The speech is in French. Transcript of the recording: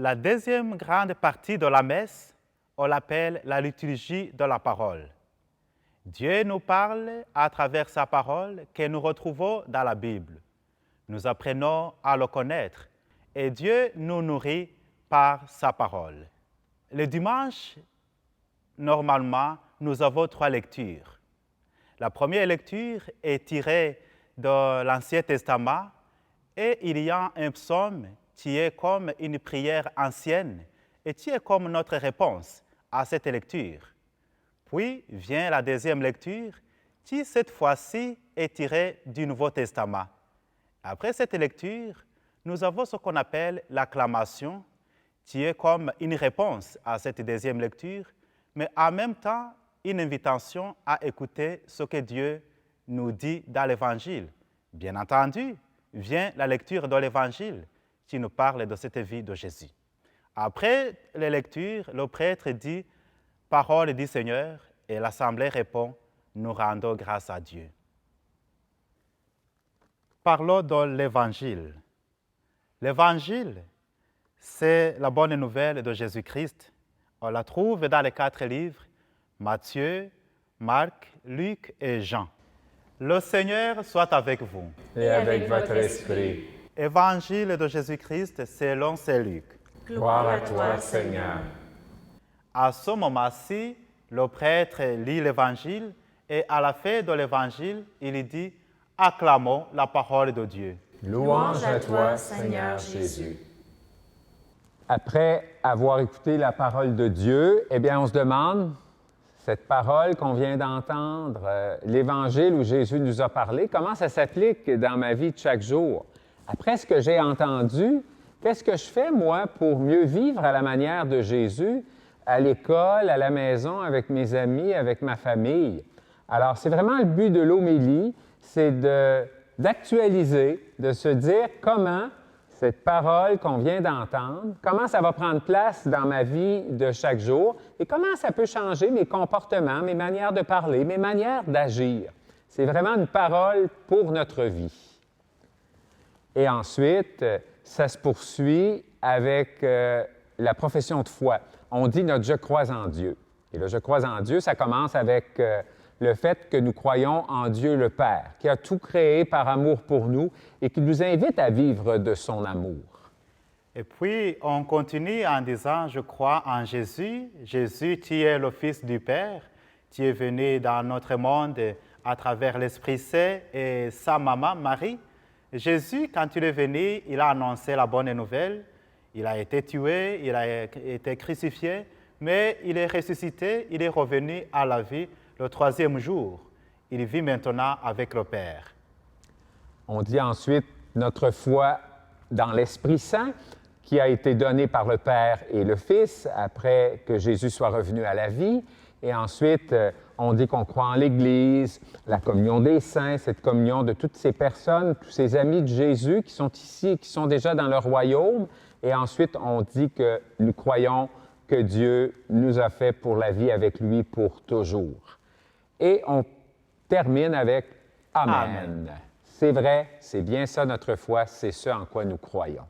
La deuxième grande partie de la messe, on l'appelle la liturgie de la parole. Dieu nous parle à travers sa parole que nous retrouvons dans la Bible. Nous apprenons à le connaître et Dieu nous nourrit par sa parole. Le dimanche, normalement, nous avons 3 lectures. La première lecture est tirée de l'Ancien Testament et il y a un psaume qui est comme une prière ancienne et qui est comme notre réponse à cette lecture. Puis vient la deuxième lecture qui, cette fois-ci, est tirée du Nouveau Testament. Après cette lecture, nous avons ce qu'on appelle l'acclamation, qui est comme une réponse à cette deuxième lecture, mais en même temps une invitation à écouter ce que Dieu nous dit dans l'Évangile. Bien entendu, vient la lecture de l'Évangile qui nous parle de cette vie de Jésus. Après les lectures, le prêtre dit « Parole du Seigneur » et l'Assemblée répond « Nous rendons grâce à Dieu ». Parlons de l'Évangile. L'Évangile, c'est la bonne nouvelle de Jésus-Christ. On la trouve dans les 4 livres, Matthieu, Marc, Luc et Jean. Le Seigneur soit avec vous. Et avec votre esprit. Évangile de Jésus-Christ selon saint Luc. Gloire à toi, Seigneur. À ce moment-ci, le prêtre lit l'Évangile et à la fin de l'Évangile, il dit « Acclamons la parole de Dieu ». Louange à toi, Seigneur Jésus. Après avoir écouté la parole de Dieu, eh bien, on se demande, cette parole qu'on vient d'entendre, l'Évangile où Jésus nous a parlé, comment ça s'applique dans ma vie de chaque jour? Après ce que j'ai entendu, qu'est-ce que je fais, moi, pour mieux vivre à la manière de Jésus, à l'école, à la maison, avec mes amis, avec ma famille? Alors, c'est vraiment le but de l'homélie, c'est d'actualiser, de se dire comment cette parole qu'on vient d'entendre, comment ça va prendre place dans ma vie de chaque jour et comment ça peut changer mes comportements, mes manières de parler, mes manières d'agir. C'est vraiment une parole pour notre vie. Et ensuite, ça se poursuit avec la profession de foi. On dit notre « je crois en Dieu ». Et le « je crois en Dieu », ça commence avec le fait que nous croyons en Dieu le Père, qui a tout créé par amour pour nous et qui nous invite à vivre de son amour. Et puis, on continue en disant « Je crois en Jésus ». Jésus, qui est le Fils du Père, qui est venu dans notre monde à travers l'Esprit Saint et sa maman, Marie. Jésus, quand il est venu, il a annoncé la bonne nouvelle. Il a été tué, il a été crucifié, mais il est ressuscité, il est revenu à la vie le 3e jour. Il vit maintenant avec le Père. On dit ensuite notre foi dans l'Esprit Saint qui a été donné par le Père et le Fils après que Jésus soit revenu à la vie. Et ensuite, on dit qu'on croit en l'Église, la communion des saints, cette communion de toutes ces personnes, tous ces amis de Jésus qui sont ici et qui sont déjà dans le royaume. Et ensuite, on dit que nous croyons que Dieu nous a fait pour la vie avec lui pour toujours. Et on termine avec Amen. Amen. C'est vrai, c'est bien ça notre foi, c'est ce en quoi nous croyons.